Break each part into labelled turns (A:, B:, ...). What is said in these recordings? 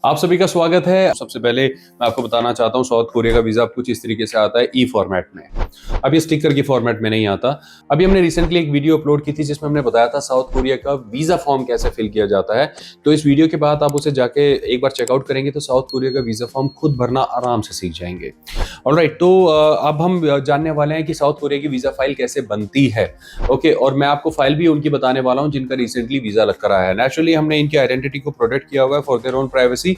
A: आप सभी का स्वागत है। सबसे पहले मैं आपको बताना चाहता हूँ साउथ कोरिया का वीज़ा कुछ इस तरीके से आता है ई फॉर्मेट में। अब ये स्टिकर की फॉर्मेट में नहीं आता। अभी हमने रिसेंटली एक वीडियो अपलोड की थी जिसमें हमने बताया था साउथ कोरिया का वीज़ा फॉर्म कैसे फिल किया जाता है। तो इस वीडियो के बाद आप उसे जाके एक बार चेकआउट करेंगे तो साउथ कोरिया का वीज़ा फॉर्म खुद भरना आराम से सीख जाएंगे। ऑलराइट, तो अब हम जानने वाले हैं कि साउथ कोरिया की वीज़ा फाइल कैसे बनती है। ओके, और मैं आपको फाइल भी उनकी बताने वाला हूँ जिनका रिसेंटली वीज़ा लग कर आया है। नेचुरली हमने इनकी आइडेंटिटी को प्रोटेक्ट किया हुआ है फॉर देयर ओन प्राइवेसी,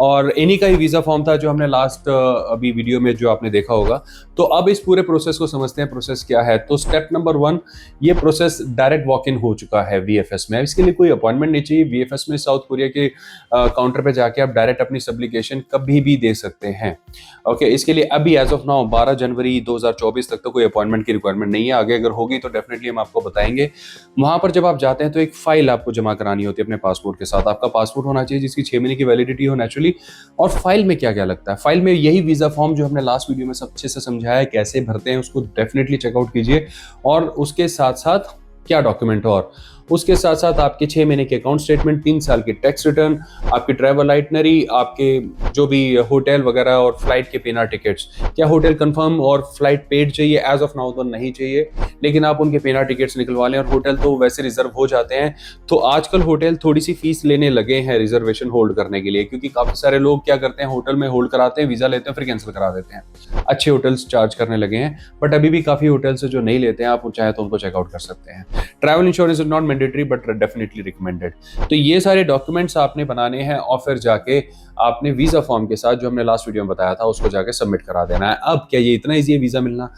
A: और इन्हीं का ही वीज़ा फॉर्म था जो हमने लास्ट अभी वीडियो में जो आपने देखा होगा। तो अब इस पूरे प्रोसेस को समझते हैं, प्रोसेस क्या है। तो स्टेप नंबर 1, ये प्रोसेस डायरेक्ट वॉक इन हो चुका है वीएफएस में। इसके लिए कोई अपॉइंटमेंट नहीं चाहिए। वीएफएस में साउथ कोरिया के काउंटर पे जाके आप डायरेक्ट अपनी सब्लिकेशन कभी भी दे सकते हैं। ओके, इसके लिए अभी एज ऑफ नाउ 12 जनवरी 2024 तक तो कोई अपॉइंटमेंट की रिक्वायरमेंट नहीं है। आगे अगर होगी तो डेफिनेटली हम आपको बताएंगे। वहां पर जब आप जाते हैं तो एक फाइल आपको जमा करानी होती है अपने पासपोर्ट के साथ। आपका पासपोर्ट होना चाहिए जिसकी 6 महीने की वैलिडिटी हो नेचुरली। और फाइल में क्या क्या लगता है, फाइल में यही वीजा फॉर्म जो हमने लास्ट वीडियो में सब अच्छे से समझाया है कैसे भरते हैं, उसको डेफिनेटली चेकआउट कीजिए। और उसके साथ साथ क्या डॉक्यूमेंट, और उसके साथ साथ आपके 6 महीने के अकाउंट स्टेटमेंट, 3 साल की टैक्स रिटर्न, आपकी ट्रैवल आइटनरी, आपके जो भी होटल वगैरह और फ्लाइट के पेना टिकट्स। क्या होटल कंफर्म और फ्लाइट पेड चाहिए? एज ऑफ नाउ तो नहीं चाहिए, लेकिन आप उनके पेना टिकट्स निकलवा लें। और होटल तो वैसे रिजर्व हो जाते हैं। तो आजकल होटल थोड़ी सी फीस लेने लगे हैं रिजर्वेशन होल्ड करने के लिए, क्योंकि काफी सारे लोग क्या करते हैं, होटल में होल्ड कराते हैं, वीजा लेते हैं, फिर कैंसिल करा देते हैं। अच्छे होटल्स चार्ज करने लगे हैं, बट अभी भी काफी होटल्स जो नहीं लेते हैं, आप चाहे तो उनको चेकआउट कर सकते हैं। Travel insurance is not mandatory but definitely recommended. तो ये सारे डॉक्यूमेंट्स आपने बनाने हैं और फिर जाके आपने वीजा फॉर्म के साथ जो हमने लास्ट वीडियो में बताया था उसको जाके सबमिट करा देना है। अब क्या ये इतना इजी है वीजा मिलना?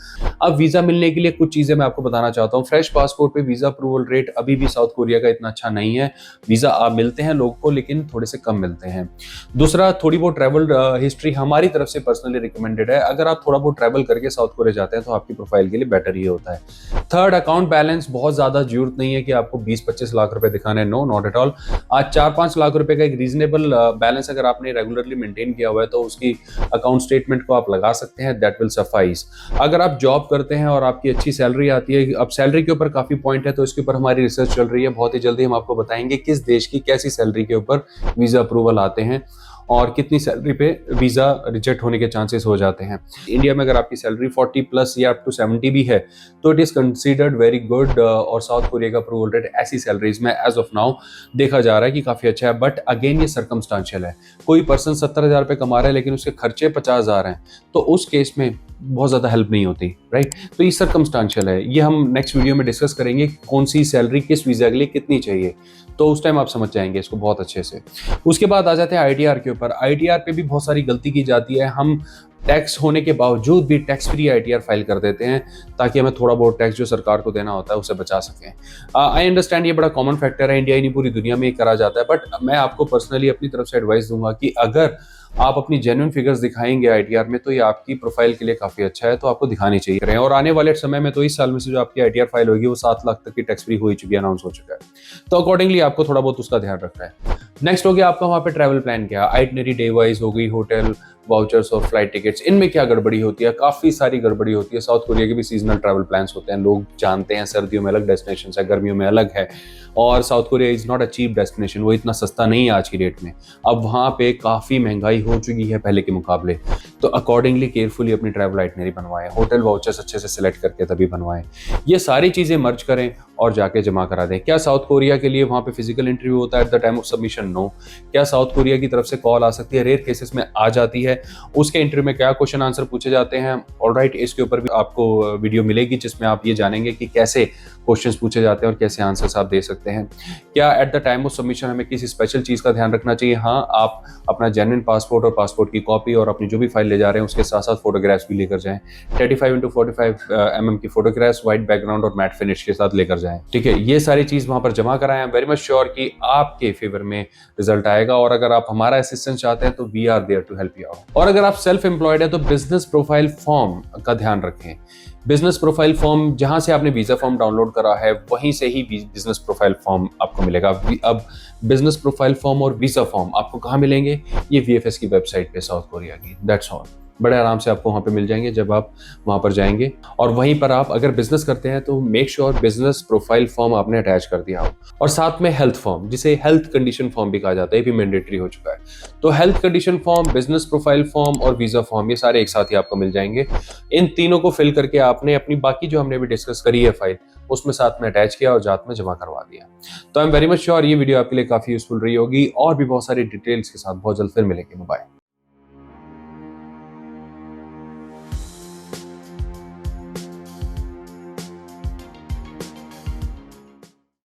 A: अब वीजा मिलने के लिए कुछ चीजें मैं आपको बताना चाहता हूँ। फ्रेश पासपोर्ट पे वीजा अप्रूवल रेट अभी भी साउथ कोरिया का इतना अच्छा नहीं है। वीजा आप मिलते हैं लोगों को, लेकिन थोड़े से कम मिलते हैं। दूसरा, थोड़ी बहुत ट्रैवल हिस्ट्री हमारी तरफ से पर्सनली रिकमेंडेड है। अगर आप थोड़ा बहुत ट्रैवल करके साउथ कोरिया जाते हैं तो आपकी प्रोफाइल के लिए बेटर ही होता है। थर्ड, अकाउंट बैलेंस बहुत ज्यादा जरूरत नहीं है कि आपको 20-25 लाख रुपए दिखाने, नो, नॉट एट ऑल। आज 4-5 लाख रुपए का एक रीजनेबल बैलेंस अगर आपने रेगुलरली मेंटेन किया हुआ है तो उसकी अकाउंट स्टेटमेंट को आप लगा सकते हैं, दैट विल सफाइस। अगर आप जॉब करते हैं और आपकी अच्छी सैलरी आती है, अब सैलरी के ऊपर काफी पॉइंट है तो इसके ऊपर हमारी रिसर्च चल रही है। बहुत ही जल्दी हम आपको बताएंगे किस देश की कैसी सैलरी के ऊपर वीजा अप्रूवल आते हैं और कितनी सैलरी पे वीजा रिजेक्ट होने के चांसेस हो जाते हैं। इंडिया में अगर आपकी सैलरी 40 प्लस या अप टू 70 भी है तो it is considered very good. और साउथ कोरिया का अप्रूवल रेट ऐसी सैलरीज में एज ऑफ नाउ देखा जा रहा है कि काफी अच्छा है। बट अगेन ये सर्कमस्टांशियल है। कोई पर्सन 70,000 रुपये कमा रहा है लेकिन उसके खर्चे 50,000 हैं, तो उस केस में बहुत ज्यादा हेल्प नहीं होती, राइट। तो ये सर्कमस्टांशियल है। ये हम नेक्स्ट वीडियो में डिस्कस करेंगे कौन सी सैलरी किस वीजा के लिए कितनी चाहिए, तो उस टाइम आप समझ जाएंगे इसको बहुत अच्छे से। उसके बाद आ जाते हैं आईटीआर के ऊपर। आईटीआर पे भी बहुत सारी गलती की जाती है। हम टैक्स होने के बावजूद भी टैक्स फ्री आईटीआर फाइल कर देते हैं ताकि हमें थोड़ा बहुत टैक्स जो सरकार को देना होता है उसे बचा सकें। आई अंडरस्टैंड ये बड़ा कॉमन फैक्टर है, इंडिया ही नहीं पूरी दुनिया में करा जाता है। बट मैं आपको पर्सनली अपनी तरफ से एडवाइस दूंगा कि अगर आप अपनी जेन्युइन फिगर्स दिखाएंगे आईटीआर में तो ये आपकी प्रोफाइल के लिए काफी अच्छा है, तो आपको दिखानी चाहिए। और आने वाले समय में तो इस साल में से जो आपकी आईटीआर फाइल होगी वो 7 लाख तक की टैक्स फ्री हो चुकी है, अनाउंस हो चुका है। तो अकॉर्डिंगली आपको थोड़ा बहुत उसका ध्यान रखना है। नेक्स्ट हो गया आपका वहाँ पे ट्रैवल प्लान क्या, आइटनरी डे वाइज हो गई, होटल वाउचर्स और फ्लाइट टिकट्स, इनमें क्या गड़बड़ी होती है? काफी सारी गड़बड़ी होती है। साउथ कोरिया के भी सीजनल ट्रैवल प्लान्स होते हैं, लोग जानते हैं सर्दियों में अलग डेस्टिनेशन है, गर्मियों में अलग है। और South Korea is not a cheap destination, वो इतना सस्ता नहीं है आज की डेट में। अब वहाँ पे काफी महंगाई हो चुकी है पहले के मुकाबले। तो अकॉर्डिंगली केयरफुली अपनी ट्रैवल आइटनरी बनवाएं, होटल वाउचर्स अच्छे से सिलेक्ट करके तभी बनवाएं। ये सारी चीजें मर्ज करें और जाके जमा करा दें। क्या साउथ कोरिया के लिए वहाँ पे फिजिकल इंटरव्यू होता है at the time of submission? No. क्या साउथ कोरिया की तरफ से कॉल आ सकती है? रेयर केसेस में आ जाती है। उसके इंटरव्यू में क्या क्वेश्चन आंसर पूछे जाते हैं? ऑलराइट, इसके ऊपर भी आपको वीडियो मिलेगी जिसमें आप ये जानेंगे कि कैसे क्वेश्चंस पूछे जाते हैं और कैसे आंसर्स आप दे सकते हैं। क्या eight the time of submission हमें किसी स्पेशल चीज का ध्यान रखना चाहिए? हाँ, आप अपना जेन्युइन पासपोर्ट और पासपोर्ट की कॉपी और अपनी जो भी फाइल ले जा रहे हैं उसके साथ साथ फोटोग्राफ्स भी लेकर जाएं। 35x45 mm की फोटोग्राफ्स व्हाइट बैकग्राउंड और मैट फिनिश के साथ लेकर जाएं। ठीक है, ये सारी चीज वहां पर जमा कराएं। वेरी मच श्योर कि आपके फेवर में रिजल्ट आएगा। और अगर आप हमारा असिस्टेंस चाहते हैं तो we are there to help you out. और अगर आप सेल्फ एम्प्लॉयड है तो बिजनेस प्रोफाइल फॉर्म का ध्यान रखें। बिजनेस प्रोफाइल फॉर्म जहां से आपने वीजा फॉर्म डाउनलोड करा है वहीं से ही बिजनेस प्रोफाइल फॉर्म आपको मिलेगा। अब बिजनेस प्रोफाइल फॉर्म और वीजा फॉर्म आपको कहां मिलेंगे? ये वीएफएस की वेबसाइट पे साउथ कोरिया की। That's all. बड़े आराम से आपको वहाँ पे मिल जाएंगे जब आप वहाँ पर जाएंगे। और वहीं पर आप अगर बिजनेस करते हैं तो make sure business profile form आपने अटैच कर दिया हो, और साथ में हेल्थ फॉर्म, जिसे हेल्थ कंडीशन फॉर्म भी कहा जाता है, ये भी मैंडेटरी हो चुका है। तो health condition form, business profile form और वीजा फॉर्म, ये सारे एक साथ ही आपको मिल जाएंगे। इन तीनों को फिल करके आपने अपनी बाकी जो हमने भी डिस्कस करी है फाइल, उसमें साथ में अटैच किया और जात में जमा करवा दिया। तो I am very much sure ये वीडियो आपके लिए काफी यूजफुल रही होगी, और भी बहुत सारी डिटेल्स के साथ बहुत जल्द फिर मिलेंगे। बाय।